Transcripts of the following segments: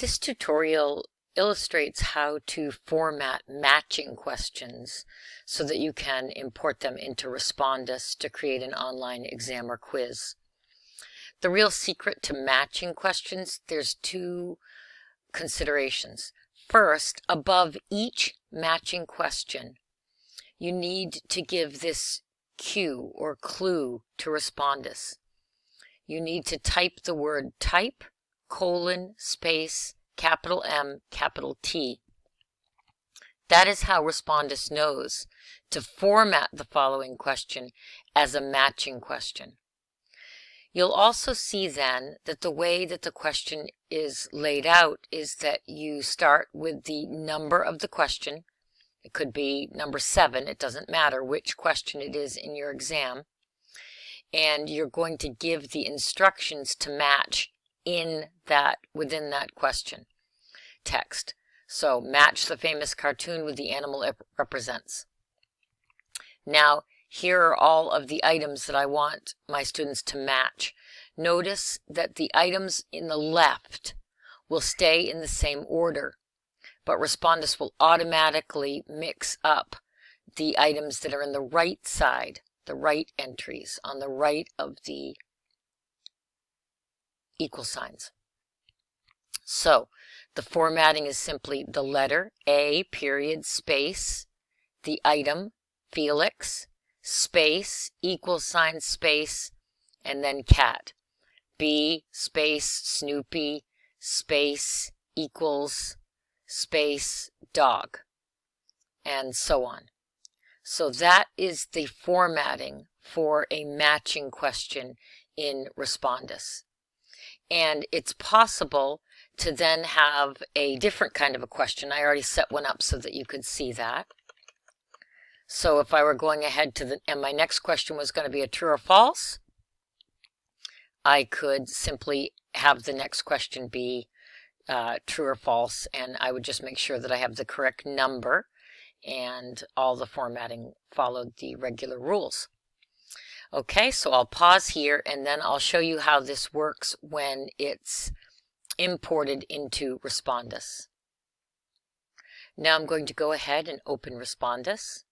This tutorial illustrates how to format matching questions so that you can import them into Respondus to create an online exam or quiz. The real secret to matching questions, there's two considerations. First, above each matching question, you need to give this cue or clue to Respondus. You need to type the word type, colon, space, capital M, capital T. That is how Respondus knows to format the following question as a matching question. You'll also see then that the way that the question is laid out is that you start with the number of the question. It could be number 7. It doesn't matter which question it is in your exam. And you're going to give the instructions to match within that question text. So match the famous cartoon with the animal it represents. Now, here are all of the items that I want my students to match. Notice that the items in the left will stay in the same order, but Respondus will automatically mix up the items that are in the right side, the right entries on the right of the equal signs. So the formatting is simply the letter A, period, space, the item, Felix, space, equal sign, space, and then cat. B, space, Snoopy, space, equals, space, dog, and so on. So that is the formatting for a matching question in Respondus. And it's possible to then have a different kind of a question. I already set one up so that you could see that. So if I were going ahead and my next question was going to be a true or false, I could simply have the next question be true or false, and I would just make sure that I have the correct number, and all the formatting followed the regular rules. Okay, so I'll pause here and then I'll show you how this works when it's imported into Respondus. Now I'm going to go ahead and open Respondus.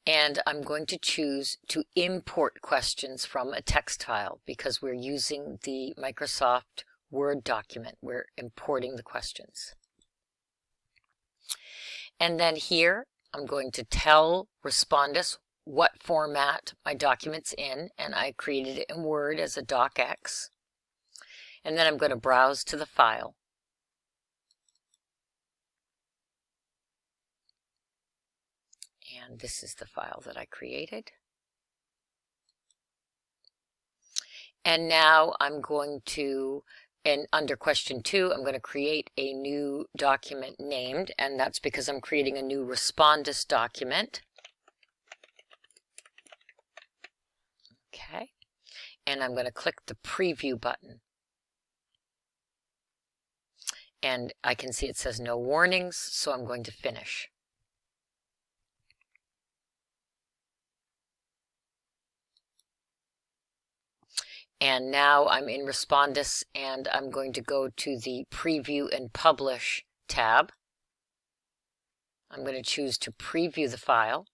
And I'm going to choose to import questions from a text file because we're using the Microsoft Word document. We're importing the questions. And then here, I'm going to tell Respondus what format my document's in, and I created it in Word as a docx. And then I'm going to browse to the file. And this is the file that I created. And now I'm going to, and under question 2, I'm going to create a new document named, and that's because I'm creating a new Respondus document. Okay. And I'm going to click the preview button. And I can see it says no warnings, so I'm going to finish. And now I'm in Respondus and I'm going to go to the Preview and Publish tab. I'm going to choose to preview the file.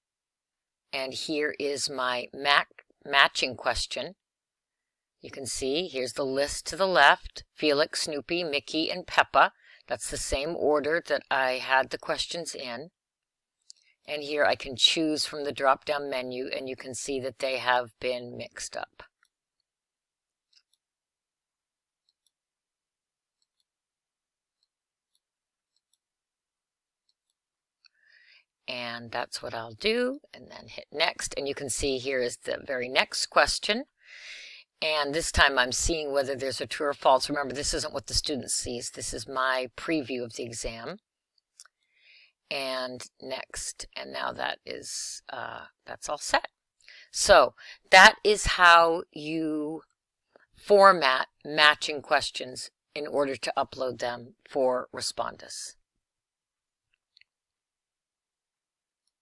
And here is my matching question. You can see here's the list to the left, Felix, Snoopy, Mickey, and Peppa. That's the same order that I had the questions in. And here I can choose from the drop-down menu and you can see that they have been mixed up. And that's what I'll do, and then hit next. And you can see here is the very next question. And this time I'm seeing whether there's a true or false. Remember, this isn't what the student sees. This is my preview of the exam. And next. And now that is, that's all set. So that is how you format matching questions in order to upload them for Respondus.